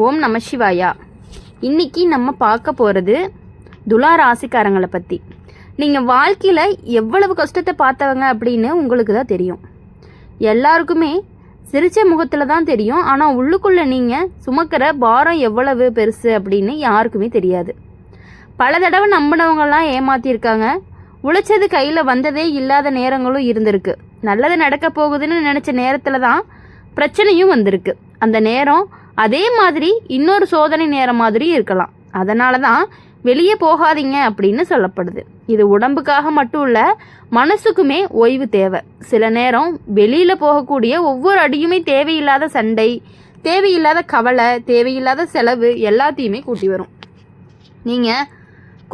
ஓம் நம சிவாயா. இன்னைக்கு நம்ம பார்க்க போகிறது துலா ராசிக்காரங்களை பற்றி. நீங்கள் வாழ்க்கையில் எவ்வளவு கஷ்டத்தை பார்த்தவங்க அப்படின்னு உங்களுக்கு தான் தெரியும். எல்லாருக்குமே சிரிச்ச முகத்தில் தான் தெரியும். ஆனால் உள்ளுக்குள்ளே நீங்கள் சுமக்கிற பாரம் எவ்வளவு பெருசு அப்படின்னு யாருக்குமே தெரியாது. பல தடவை நம்பினவங்கெல்லாம் ஏமாற்றிருக்காங்க. உழைச்சது கையில் வந்ததே இல்லாத நேரங்களும் இருந்திருக்கு. நல்லது நடக்க போகுதுன்னு நினச்ச நேரத்தில் தான் பிரச்சனையும் வந்திருக்கு. அந்த நேரம் அதே மாதிரி இன்னொரு சோதனை நேரம் மாதிரி இருக்கலாம். அதனால தான் வெளியே போகாதீங்க அப்படின்னு சொல்லப்படுது. இது உடம்புக்காக மட்டும் இல்லை, மனசுக்குமே ஓய்வு தேவை. சில நேரம் வெளியில் போகக்கூடிய ஒவ்வொரு அடியுமே தேவையில்லாத சண்டை, தேவையில்லாத கவலை, தேவையில்லாத செலவு எல்லாத்தையுமே கூட்டி வரும். நீங்கள்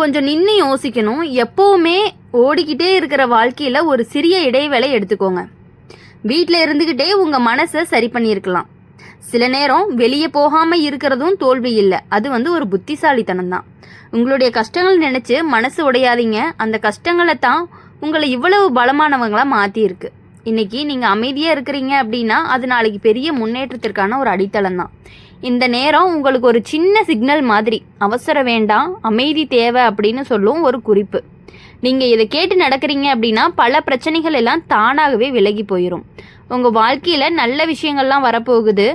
கொஞ்சம் நின்று யோசிக்கணும். எப்போவுமே ஓடிக்கிட்டே இருக்கிற வாழ்க்கையில் ஒரு சிறிய இடைவேளை எடுத்துக்கோங்க. வீட்டில் இருந்துக்கிட்டே உங்கள் மனசை சரி பண்ணியிருக்கலாம். சில நேரம் வெளியே போகாமல் இருக்கிறதும் தோல்வி இல்லை, அது ஒரு புத்திசாலித்தனம் தான். உங்களுடைய கஷ்டங்கள் நினச்சி மனசு உடையாதீங்க. அந்த கஷ்டங்களை தான் உங்களை இவ்வளவு பலமானவங்களாக மாற்றியிருக்கு. இன்றைக்கி நீங்கள் அமைதியாக இருக்கிறீங்க அப்படின்னா அது நாளைக்கு பெரிய முன்னேற்றத்திற்கான ஒரு அடித்தளம் தான். இந்த நேரம் உங்களுக்கு ஒரு சின்ன சிக்னல் மாதிரி. அவசரம் வேண்டாம், அமைதி தேவை அப்படின்னு சொல்லும் ஒரு குறிப்பு. நீங்கள் இதை கேட்டு நடக்கிறீங்க அப்படின்னா பல பிரச்சனைகள் எல்லாம் தானாகவே விலகி போயிடும். உங்கள் வாழ்க்கையில் நல்ல விஷயங்கள்லாம் வரப்போகுது.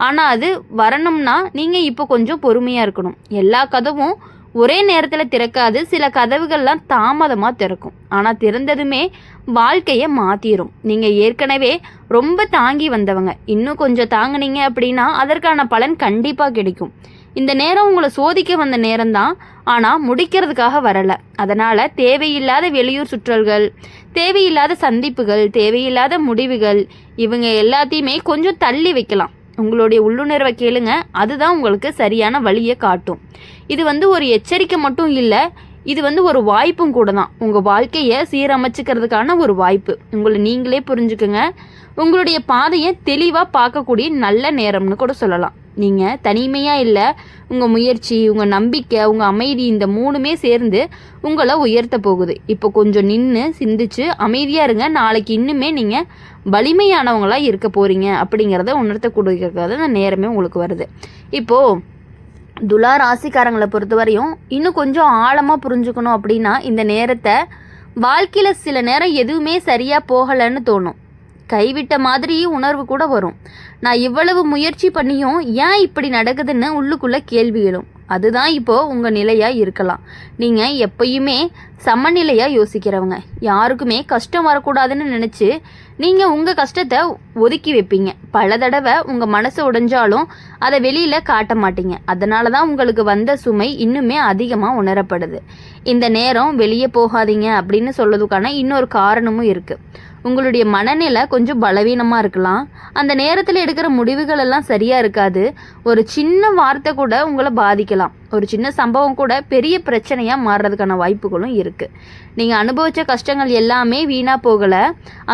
ஆனால் அது வரணும்னா நீங்கள் இப்போ கொஞ்சம் பொறுமையாக இருக்கணும். எல்லா கதவும் ஒரே நேரத்தில் திறக்காது. சில கதவுகள்லாம் தாமதமாக திறக்கும். ஆனால் திறந்ததுமே வாழ்க்கையை மாற்றிடும். நீங்கள் ஏற்கனவே ரொம்ப தாங்கி வந்தவங்க. இன்னும் கொஞ்சம் தாங்கினீங்க அப்படின்னா அதற்கான பலன் கண்டிப்பாக கிடைக்கும். இந்த நேரம் உங்களை சோதிக்க வந்த நேரம்தான், ஆனால் முடிக்கிறதுக்காக வரலை. அதனால் தேவையில்லாத வெளியூர் சுற்றல்கள், தேவையில்லாத சந்திப்புகள், தேவையில்லாத முடிவுகள் இவங்க எல்லாத்தையுமே கொஞ்சம் தள்ளி வைக்கலாம். உங்களுடைய உள்ளுணர்வை கேளுங்க, அதுதான் உங்களுக்கு சரியான வழியை காட்டும். இது ஒரு எச்சரிக்கை மட்டும் இல்லை, இது ஒரு வாய்ப்பும் கூட தான். உங்கள் வாழ்க்கையை சீரமைச்சிக்கிறதுக்கான ஒரு வாய்ப்பு. உங்களை நீங்களே புரிஞ்சுக்குங்க. உங்களுடைய பாதையை தெளிவாக பார்க்கக்கூடிய நல்ல நேரம்னு கூட சொல்லலாம். நீங்கள் தனிமையாக இல்லை, உங்கள் முயற்சி, உங்கள் நம்பிக்கை, உங்கள் அமைதி இந்த மூணுமே சேர்ந்து உங்களை உயர்த்த போகுது. இப்போ கொஞ்சம் நின்று சிந்திச்சு அமைதியாக இருங்க. நாளைக்கு இன்னுமே நீங்கள் வலிமையானவங்களாக இருக்க போகிறீங்க அப்படிங்கிறத உணர்த்தக்கூடியது அந்த நேரமே உங்களுக்கு வருது. இப்போது துலா ராசிக்காரங்களை பொறுத்த வரையும் இன்னும் கொஞ்சம் ஆழமாக புரிஞ்சுக்கணும் அப்படின்னா இந்த நேரத்தை வாழ்க்கையில் சில நேரம் எதுவுமே சரியாக போகலைன்னு தோணும். கைவிட்ட மாதிரி உணர்வு கூட வரும். நான் இவ்வளவு முயற்சி பண்ணியும் ஏன் இப்படி நடக்குதுன்னு உள்ளுக்குள்ளே கேள்வி எழும். அதுதான் இப்போது உங்கள் நிலையாக இருக்கலாம். நீங்கள் எப்பயுமே சமநிலையாக யோசிக்கிறவங்க. யாருக்குமே கஷ்டம் வரக்கூடாதுன்னு நினச்சி நீங்கள் உங்கள் கஷ்டத்தை ஒதுக்கி வைப்பீங்க. பல தடவை உங்கள் மனசு உடைஞ்சாலும் அதை வெளியில் காட்ட மாட்டீங்க. அதனால தான் உங்களுக்கு வந்த சுமை இன்னுமே அதிகமாக உணரப்படுது. இந்த நேரம் வெளியே போகாதீங்க அப்படின்னு சொல்றதுக்கான இன்னொரு காரணமும் இருக்குது. உங்களுடைய மனநிலை கொஞ்சம் பலவீனமாக இருக்கலாம். அந்த நேரத்தில் எடுக்கிற முடிவுகள் எல்லாம் சரியாக இருக்காது. ஒரு சின்ன வார்த்தை கூட உங்களை பாதிக்கலாம். ஒரு சின்ன சம்பவம் கூட பெரிய பிரச்சனையாக மாறுறதுக்கான வாய்ப்புகளும் இருக்குது. நீங்கள் அனுபவித்த கஷ்டங்கள் எல்லாமே வீணாக போகலை.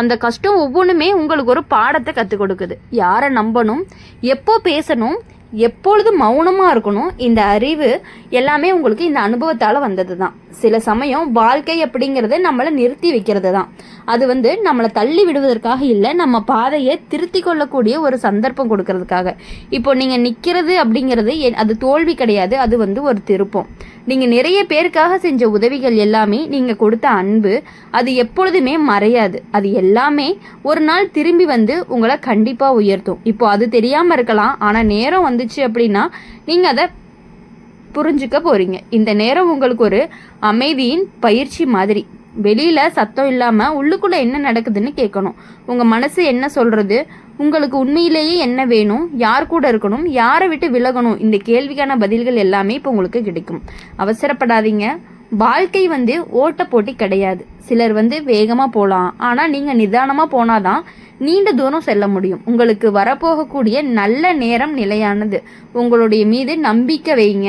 அந்த கஷ்டம் ஒவ்வொன்றுமே உங்களுக்கு ஒரு பாடத்தை கற்றுக் கொடுக்குது. யாரை நம்பணும், எப்போ பேசணும், எப்பொழுது மௌனமாக இருக்கணும், இந்த அறிவு எல்லாமே உங்களுக்கு இந்த அனுபவத்தால் வந்தது தான். சில சமயம் வாழ்க்கை அப்படிங்கிறது நம்மளை நிறுத்தி வைக்கிறது தான். அது நம்மளை தள்ளி விடுவதற்காக இல்லை, நம்ம பாதையை திருத்தி கொள்ளக்கூடிய ஒரு சந்தர்ப்பம் கொடுக்கறதுக்காக. இப்போ நீங்கள் நிற்கிறது அப்படிங்கிறது அது தோல்வி கிடையாது, அது ஒரு திருப்பம். நீங்கள் நிறைய பேருக்காக செஞ்ச உதவிகள் எல்லாமே, நீங்கள் கொடுத்த அன்பு, அது எப்பொழுதுமே மறையாது. அது எல்லாமே ஒரு நாள் திரும்பி உங்களை கண்டிப்பாக உயர்த்தும். இப்போ அது தெரியாமல் இருக்கலாம், ஆனால் நேரம் வந்துச்சு அப்படின்னா நீங்கள் அதை புரிஞ்சுக்க போகிறீங்க. இந்த நேரம் உங்களுக்கு ஒரு அமைதியின் பயிற்சி மாதிரி. வெளியில் சத்தம் இல்லாமல் உள்ளுக்குள்ளே என்ன நடக்குதுன்னு கேட்கணும். உங்கள் மனசு என்ன சொல்கிறது, உங்களுக்கு உண்மையிலேயே என்ன வேணும், யார் கூட இருக்கணும், யாரை விட்டு விலகணும், இந்த கேள்விக்கான பதில்கள் எல்லாமே இப்போ உங்களுக்கு கிடைக்கும். அவசரப்படாதீங்க. வாழ்க்கை ஓட்ட போட்டி கிடையாது. சிலர் வேகமாக போகலாம், ஆனால் நீங்கள் நிதானமாக போனாதான் நீண்ட தூரம் செல்ல முடியும். உங்களுக்கு வரப்போகக்கூடிய நல்ல நேரம் நிலையானது. உங்களுடைய மீது நம்பிக்கை வைங்க.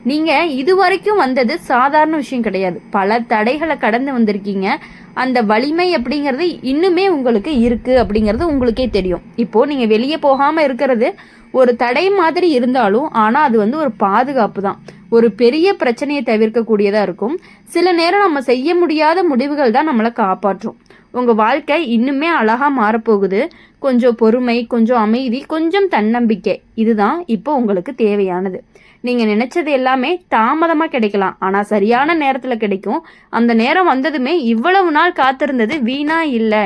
நீங்கள் இதுவரைக்கும் வந்தது சாதாரண விஷயம் கிடையாது. பல தடைகளை கடந்து வந்திருக்கீங்க. அந்த வலிமை அப்படிங்கிறது இன்னுமே உங்களுக்கு இருக்குது அப்படிங்கிறது உங்களுக்கே தெரியும். இப்போது நீங்கள் வெளியே போகாமல் இருக்கிறது ஒரு தடை மாதிரி இருந்தாலும், ஆனால் அது ஒரு பாதுகாப்பு தான். ஒரு பெரிய பிரச்சனையை தவிர்க்கக்கூடியதாக இருக்கும். சில நேரம் நம்ம செய்ய முடியாத முடிவுகள் தான் நம்மளை காப்பாற்றும். உங்கள் வாழ்க்கை இன்னுமே அழகாக மாறப்போகுது. கொஞ்சம் பொறுமை, கொஞ்சம் அமைதி, கொஞ்சம் தன்னம்பிக்கை, இதுதான் இப்போ உங்களுக்கு தேவையானது. நீங்கள் நினச்சது எல்லாமே தாமதமாக கிடைக்கலாம், ஆனால் சரியான நேரத்தில் கிடைக்கும். அந்த நேரம் வந்ததுமே இவ்வளவு நாள் காத்திருந்தது வீணா இல்லை,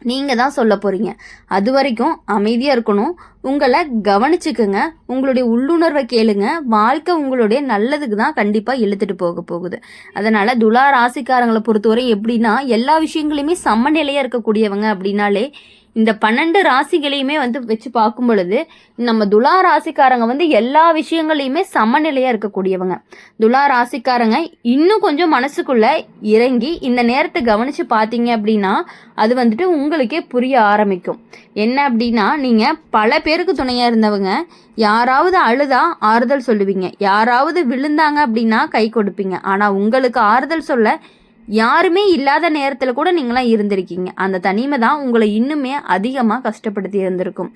நீங்கள் தான் சொல்ல போகிறீங்க. அது வரைக்கும் அமைதியாக இருக்கணும், உங்களை கவனிச்சுக்குங்க, உங்களுடைய உள்ளுணர்வை கேளுங்க. வாழ்க்கை உங்களுடைய நல்லதுக்கு தான் கண்டிப்பாக இழுத்துட்டு போகுது. அதனால் துலா ராசிக்காரங்களை பொறுத்தவரை எப்படின்னா, எல்லா விஷயங்களையுமே சமநிலையாக இருக்கக்கூடியவங்க அப்படின்னாலே இந்த 12 ராசிகளையுமே வச்சு பார்க்கும் பொழுது நம்ம துலா ராசிக்காரங்க எல்லா விஷயங்களையுமே சமநிலையாக இருக்கக்கூடியவங்க. துலா ராசிக்காரங்க இன்னும் கொஞ்சம் மனசுக்குள்ள இறங்கி இந்த நேரத்தை கவனித்து பார்த்தீங்க அப்படின்னா அது உங்களுக்கே புரிய ஆரம்பிக்கும். என்ன அப்படின்னா, நீங்கள் பல பேருக்கு துணையாக இருந்தவங்க, யாராவது அழுதா ஆறுதல் சொல்லுவீங்க, யாராவது விழுந்தாங்க அப்படின்னா கை கொடுப்பீங்க. ஆனால் உங்களுக்கு ஆறுதல் சொல்ல யாருமே இல்லாத நேரத்தில் கூட நீங்களாம் இருந்திருக்கீங்க. அந்த தனிமை தான் உங்களை இன்னுமே அதிகமாக கஷ்டப்படுத்தி இருந்திருக்கும்.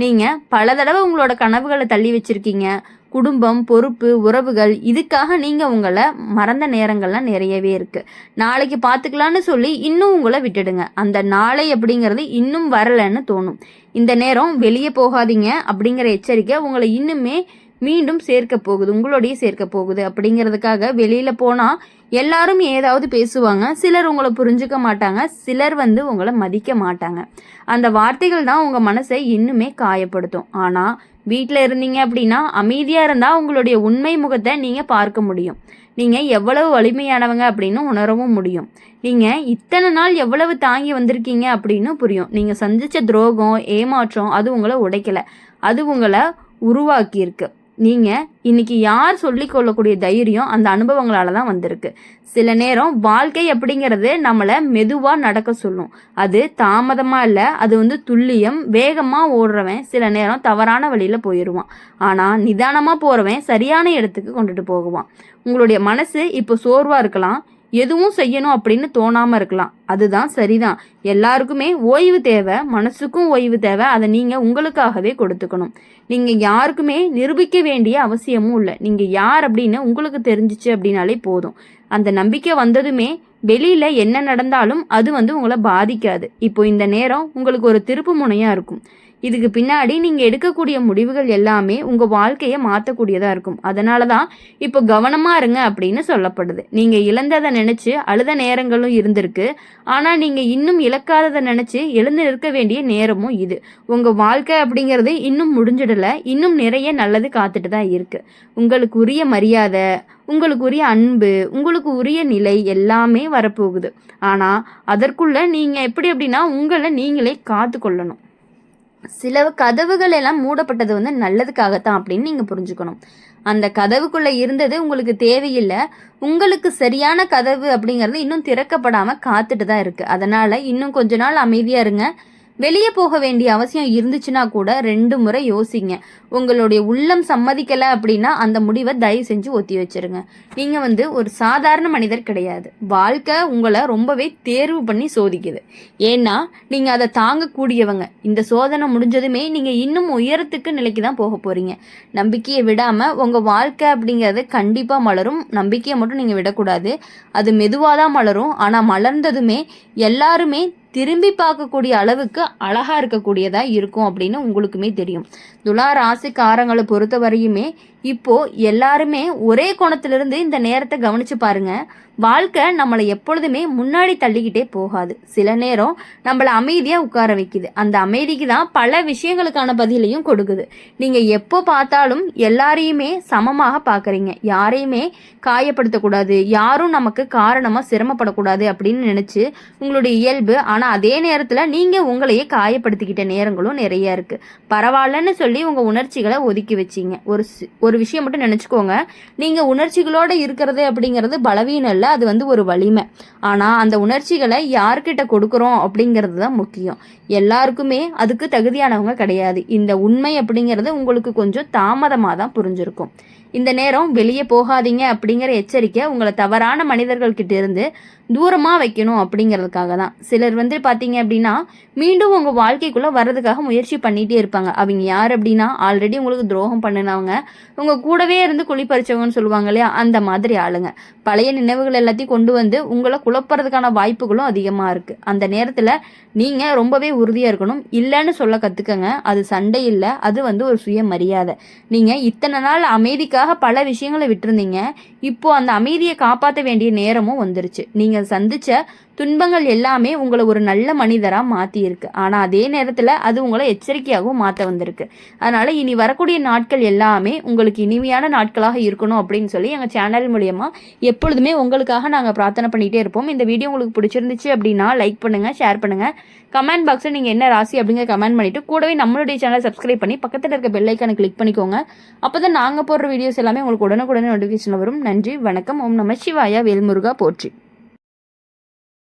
நீங்கள் பல தடவை உங்களோட கனவுகளை தள்ளி வச்சுருக்கீங்க. குடும்பம், பொறுப்பு, உறவுகள், இதுக்காக நீங்கள் உங்களை மறந்த நேரங்கள்லாம் நிறையவே இருக்குது. நாளைக்கு பார்த்துக்கலான்னு சொல்லி இன்னும் உங்களை விட்டுடுங்க. அந்த நாளை அப்படிங்கிறது இன்னும் வரலைன்னு தோணும். இந்த நேரம் வெளியே போகாதீங்க அப்படிங்கிற எச்சரிக்கை உங்களை இன்னுமே மீண்டும் உங்களோடையே சேர்க்க போகுது. அப்படிங்கிறதுக்காக வெளியில் போனால் எல்லாரும் ஏதாவது பேசுவாங்க, சிலர் உங்களை புரிஞ்சுக்க மாட்டாங்க, சிலர் உங்களை மதிக்க மாட்டாங்க. அந்த வார்த்தைகள் தான் உங்கள் மனசை இன்னுமே காயப்படுத்தும். ஆனால் வீட்டில் இருந்தீங்க அப்படின்னா அமைதியாக இருந்தால் உங்களுடைய உண்மை முகத்தை நீங்கள் பார்க்க முடியும். நீங்கள் எவ்வளவு வலிமையானவங்க அப்படின்னு உணரவும் முடியும். நீங்கள் இத்தனை நாள் எவ்வளவு தாங்கி வந்திருக்கீங்க அப்படின்னு புரியும். நீங்கள் சந்தித்த துரோகம், ஏமாற்றம் அது உங்களை உடைக்கலை, அது உங்களை உருவாக்கியிருக்கு. நீங்கள் இன்னைக்கு யார் சொல்லிக்கொள்ளக்கூடிய தைரியம் அந்த அனுபவங்களால தான் வந்திருக்கு. சில நேரம் வாழ்க்கை அப்படிங்கிறது நம்மளை மெதுவாக நடக்க சொல்லும். அது தாமதமாக இல்லை, அது துல்லியம். வேகமாக ஓடுறவன் சில நேரம் தவறான வழியில் போயிடுவான், ஆனால் நிதானமாக போகிறவன் சரியான இடத்துக்கு கொண்டுட்டு போகுவான். உங்களுடைய மனசு இப்போ சோர்வாக இருக்கலாம், எதுவும் செய்யணும் அப்படின்னு தோணாமல் இருக்கலாம். அதுதான் சரிதான். எல்லாருக்குமே ஓய்வு தேவை, மனசுக்கும் ஓய்வு தேவை. அதை நீங்கள் உங்களுக்காகவே கொடுத்துக்கணும். நீங்கள் யாருக்குமே நிரூபிக்க வேண்டிய அவசியமும் இல்லை. நீங்கள் யார் அப்படின்னு உங்களுக்கு தெரிஞ்சிச்சு அப்படின்னாலே போதும். அந்த நம்பிக்கை வந்ததுமே வெளியில் என்ன நடந்தாலும் அது உங்களை பாதிக்காது. இப்போ இந்த நேரம் உங்களுக்கு ஒரு திருப்பு முனையாக இருக்கும். இதுக்கு பின்னாடி நீங்கள் எடுக்கக்கூடிய முடிவுகள் எல்லாமே உங்கள் வாழ்க்கையை மாற்றக்கூடியதாக இருக்கும். அதனால தான் இப்போ கவனமாக இருங்க அப்படின்னு சொல்லப்படுது. நீங்கள் இழந்ததை நினச்சி அழுத நேரங்களும் இருந்திருக்கு, ஆனால் நீங்கள் இன்னும் இழக்காததை நினச்சி எழுந்து நிற்க வேண்டிய நேரமும் இது. உங்கள் வாழ்க்கை அப்படிங்கிறது இன்னும் முடிஞ்சிடலை, இன்னும் நிறைய நல்லது காத்துட்டு தான் இருக்குது. உங்களுக்கு உரிய மரியாதை, உங்களுக்கு உரிய அன்பு, உங்களுக்கு உரிய நிலை எல்லாமே வரப்போகுது. ஆனால் அதற்குள்ளே நீங்கள் எப்படின்னா உங்களை நீங்களே காத்து கொள்ளணும். சில கதவுகள் எல்லாம் மூடப்பட்டது நல்லதுக்காகத்தான் அப்படின்னு நீங்கள் புரிஞ்சுக்கணும். அந்த கதவுக்குள்ளே இருந்தது உங்களுக்கு தேவையில்லை, உங்களுக்கு சரியான கதவு அப்படிங்கிறது இன்னும் திறக்கப்படாமல் காத்துட்டு தான் இருக்குது. அதனால் இன்னும் கொஞ்ச நாள் அமைதியாக இருங்க. வெளியே போக வேண்டிய அவசியம் இருந்துச்சுன்னா கூட 2 முறை யோசிங்க. உங்களுடைய உள்ளம் சம்மதிக்கலை அப்படின்னா அந்த முடிவை தயவு செஞ்சு ஒத்தி வச்சிருங்க. நீங்கள் ஒரு சாதாரண மனிதர் கிடையாது. வாழ்க்கை உங்களை ரொம்பவே தேர்வு பண்ணி சோதிக்குது. ஏன்னா நீங்கள் அதை தாங்கக்கூடியவங்க. இந்த சோதனை முடிஞ்சதுமே நீங்கள் இன்னும் உயரத்துக்கு நிலைக்கு தான் போக போகிறீங்க. நம்பிக்கையை விடாமல் உங்கள் வாழ்க்கை அப்படிங்கிறது கண்டிப்பாக மலரும். நம்பிக்கையை மட்டும் நீங்கள் விடக்கூடாது. அது மெதுவாக தான் மலரும். ஆனால் மலர்ந்ததுமே எல்லாருமே திரும்பி பார்க்கக்கூடிய அளவுக்கு அழகாக இருக்கக்கூடியதாக இருக்கும் அப்படின்னு உங்களுக்குமே தெரியும். துலா ராசிக்காரங்களை பொறுத்த வரையுமே இப்போது எல்லாருமே ஒரே கோணத்திலிருந்து இந்த நேரத்தை கவனித்து பாருங்கள். வாழ்க்கை நம்மளை எப்பொழுதுமே முன்னாடி தள்ளிக்கிட்டே போகாது. சில நேரம் நம்மளை அமைதியாக உட்கார வைக்குது. அந்த அமைதிக்கு தான் பல விஷயங்களுக்கான பதிலையும் கொடுக்குது. நீங்கள் எப்போ பார்த்தாலும் எல்லாரையுமே சமமாக பார்க்குறீங்க. யாரையுமே காயப்படுத்தக்கூடாது, யாரும் நமக்கு காரணமாக சிரமப்படக்கூடாது அப்படின்னு நினச்சி உங்களுடைய இயல்பு. ஆனால் அதே நேரத்தில் நீங்கள் உங்களையே காயப்படுத்திக்கிட்ட நேரங்களும் நிறைய இருக்குது. பரவாயில்லன்னு சொல்லி உங்கள் உணர்ச்சிகளை ஒதுக்கி வச்சிங்க. ஒரு விஷயம் மட்டும் நினச்சிக்கோங்க, நீங்கள் உணர்ச்சிகளோடு இருக்கிறது அப்படிங்கிறது பலவீனம் இல்லை, அது ஒரு வலிமை. ஆனால் அந்த உணர்ச்சிகளை யார்கிட்ட கொடுக்குறோம் அப்படிங்கிறது தான் முக்கியம். எல்லாருக்குமே அதுக்கு தகுதியானவங்க கிடையாது. இந்த உண்மை அப்படிங்கிறது உங்களுக்கு கொஞ்சம் தாமதமாக தான் புரிஞ்சிருக்கும். இந்த நேரம் வெளியே போகாதீங்க அப்படிங்கிற எச்சரிக்கை உங்களை தவறான மனிதர்கள்கிட்ட இருந்து தூரமாக வைக்கணும் அப்படிங்கிறதுக்காக தான். சிலர் வந்து பார்த்தீங்க அப்படின்னா மீண்டும் உங்கள் வாழ்க்கைக்குள்ளே வர்றதுக்காக முயற்சி பண்ணிகிட்டே இருப்பாங்க. அவங்க யார் அப்படின்னா ஆல்ரெடி உங்களுக்கு துரோகம் பண்ணினவங்க, உங்கள் கூடவே இருந்து குழி பறிச்சவங்கன்னு சொல்லுவாங்க இல்லையா, அந்த மாதிரி ஆளுங்க. பழைய நினைவுகள் எல்லாத்தையும் கொண்டு வந்து உங்களை குழப்பறதுக்கான வாய்ப்புகளும் அதிகமாக இருக்குது. அந்த நேரத்தில் நீங்கள் ரொம்பவே உறுதியாக இருக்கணும். இல்லைன்னு சொல்ல கற்றுக்கங்க. அது சண்டை இல்லை, அது வந்து ஒரு சுயமரியாதை. நீங்கள் இத்தனை நாள் அமைதிக்காக பல விஷயங்களை விட்டுருந்தீங்க. இப்போ அந்த அமைதியை காப்பாற்ற வேண்டிய நேரமும் வந்துருச்சு. நீங்கள் சந்திச்ச துன்பங்கள் எல்லாமே உங்களை ஒரு நல்ல மனிதராக மாற்றியிருக்கு. ஆனால் அதே நேரத்தில் அது உங்களை எச்சரிக்கையாகவும் மாற்ற வந்திருக்கு. அதனால் இனி வரக்கூடிய நாட்கள் எல்லாமே உங்களுக்கு இனிமையான நாட்களாக இருக்கணும் அப்படின்னு சொல்லி எங்கள் சேனல் மூலயமா எப்பொழுதுமே உங்களுக்காக நாங்கள் பிரார்த்தனை பண்ணிகிட்டே இருப்போம். இந்த வீடியோ உங்களுக்கு பிடிச்சிருந்துச்சு அப்படின்னா லைக் பண்ணுங்கள், ஷேர் பண்ணுங்கள். கமெண்ட் பாக்ஸில் நீங்கள் என்ன ராசி அப்படிங்கிற கமெண்ட் பண்ணிவிட்டு கூடவே நம்மளுடைய சேனலை சப்ஸ்கிரைப் பண்ணி பக்கத்தில் இருக்க பெல் ஐக்கானை கிளிக் பண்ணிக்கோங்க. அப்போ தான் நாங்கள் போடுற வீடியோஸ் எல்லாமே உங்களுக்கு உடனுக்குடனே நோட்டிஃபிகேஷன் வரும். நன்றி, வணக்கம். ஓம் நம சிவாயா. வேல்முருகா போற்றி.